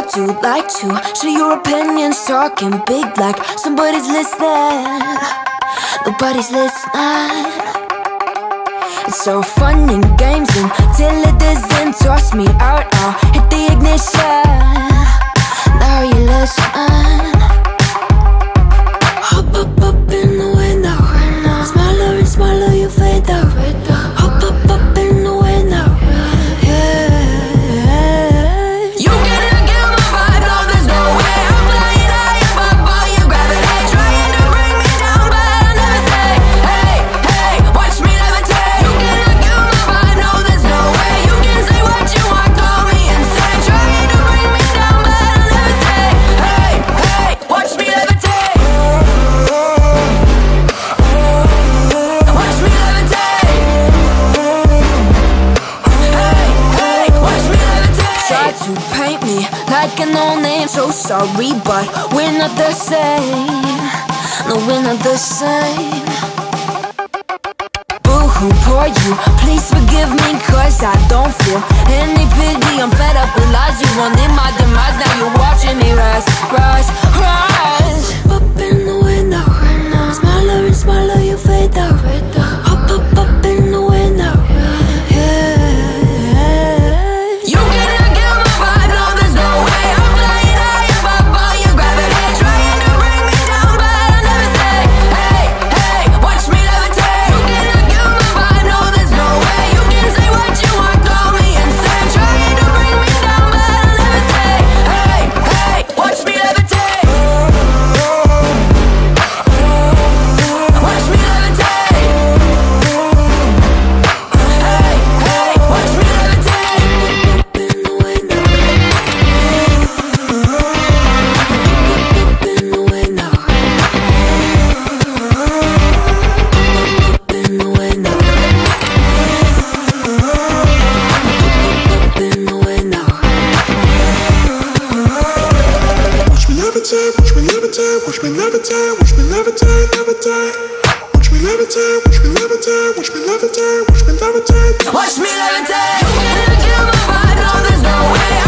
Would you like to share your opinions, talking big like somebody's listening? Nobody's listening. It's so fun and games until it doesn't. Toss me out, I'll hit the ignition. Now you listen. Hop up in the window. Smaller and smaller you fade out. Hop up in the window. Like a no-name, so sorry, but we're not the same. No, we're not the same. Boo-hoo, poor you, please forgive me, cause I don't feel any pity. I'm fed up with lies, you wanted my demise. Now you're watching me rise, rise, rise. Up in the window, smaller and smaller you fade out. Hop up in the window. Watch me levitate, watch me levitate, levitate. Watch me levitate, watch me levitate, watch me levitate, watch me levitate. Watch me levitate. You gotta kill my vibe, no, there's no way.